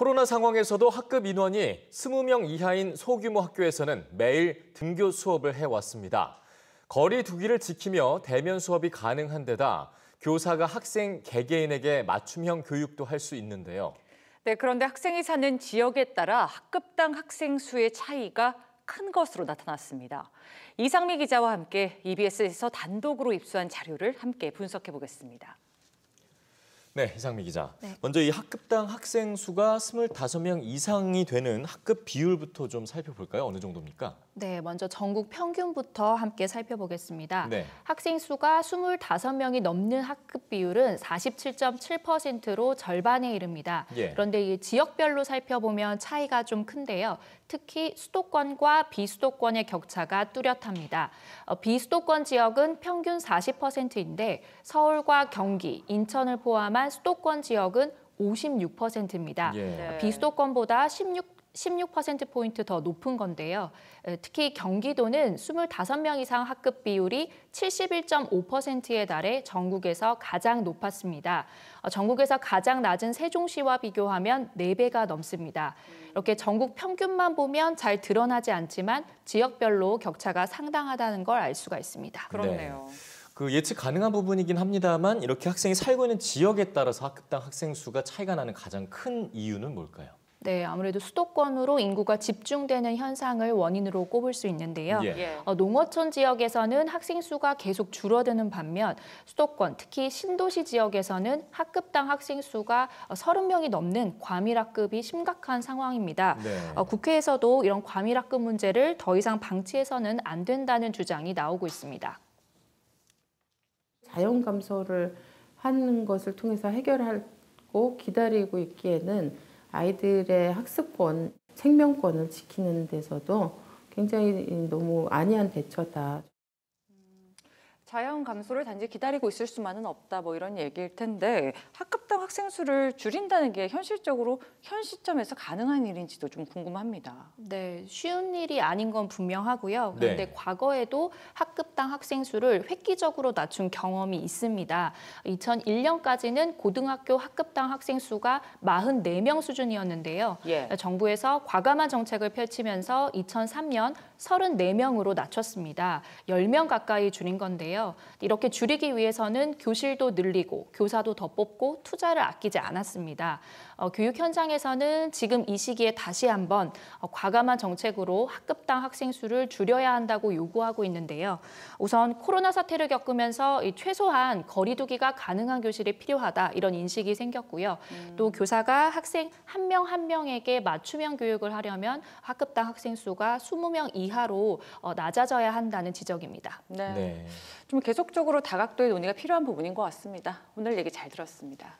코로나 상황에서도 학급 인원이 20명 이하인 소규모 학교에서는 매일 등교 수업을 해왔습니다. 거리 두기를 지키며 대면 수업이 가능한 데다 교사가 학생 개개인에게 맞춤형 교육도 할 수 있는데요. 네, 그런데 학생이 사는 지역에 따라 학급당 학생 수의 차이가 큰 것으로 나타났습니다. 이상미 기자와 함께 EBS에서 단독으로 입수한 자료를 함께 분석해 보겠습니다. 네, 이상미 기자. 네. 먼저 이 학급당 학생 수가 25명 이상이 되는 학급 비율부터 좀 살펴볼까요? 어느 정도입니까? 네, 먼저 전국 평균부터 함께 살펴보겠습니다. 네. 학생 수가 25명이 넘는 학급 비율은 47.7%로 절반에 이릅니다. 예. 그런데 이 지역별로 살펴보면 차이가 좀 큰데요. 특히 수도권과 비수도권의 격차가 뚜렷합니다. 비수도권 지역은 평균 40%인데 서울과 경기, 인천을 포함한 수도권 지역은 56%입니다. 예. 네. 비수도권보다 16%포인트 더 높은 건데요. 특히 경기도는 25명 이상 학급 비율이 71.5%에 달해 전국에서 가장 높았습니다. 전국에서 가장 낮은 세종시와 비교하면 4배가 넘습니다. 이렇게 전국 평균만 보면 잘 드러나지 않지만 지역별로 격차가 상당하다는 걸 알 수가 있습니다. 그렇네요. 그 예측 가능한 부분이긴 합니다만 이렇게 학생이 살고 있는 지역에 따라서 학급당 학생 수가 차이가 나는 가장 큰 이유는 뭘까요? 네, 아무래도 수도권으로 인구가 집중되는 현상을 원인으로 꼽을 수 있는데요. 예. 농어촌 지역에서는 학생 수가 계속 줄어드는 반면 수도권, 특히 신도시 지역에서는 학급당 학생 수가 30명이 넘는 과밀학급이 심각한 상황입니다. 네. 국회에서도 이런 과밀학급 문제를 더 이상 방치해서는 안 된다는 주장이 나오고 있습니다. 자연 감소를 하는 것을 통해서 해결하고 기다리고 있기에는 아이들의 학습권, 생명권을 지키는 데서도 굉장히 너무 안이한 대처다. 자연 감소를 단지 기다리고 있을 수만은 없다, 뭐 이런 얘기일 텐데 학급당 학생 수를 줄인다는 게 현실적으로 현 시점에서 가능한 일인지도 좀 궁금합니다. 네, 쉬운 일이 아닌 건 분명하고요. 그런데 네. 과거에도 학급당 학생 수를 획기적으로 낮춘 경험이 있습니다. 2001년까지는 고등학교 학급당 학생 수가 44명 수준이었는데요. 예. 정부에서 과감한 정책을 펼치면서 2003년 34명으로 낮췄습니다. 10명 가까이 줄인 건데요. 이렇게 줄이기 위해서는 교실도 늘리고 교사도 더 뽑고 투자를 아끼지 않았습니다. 교육 현장에서는 지금 이 시기에 다시 한번 과감한 정책으로 학급당 학생 수를 줄여야 한다고 요구하고 있는데요. 우선 코로나 사태를 겪으면서 최소한 거리 두기가 가능한 교실이 필요하다 이런 인식이 생겼고요. 또 교사가 학생 한 명 한 명에게 맞춤형 교육을 하려면 학급당 학생 수가 20명 이하로 낮아져야 한다는 지적입니다. 네. 네. 좀 계속적으로 다각도의 논의가 필요한 부분인 것 같습니다. 오늘 얘기 잘 들었습니다.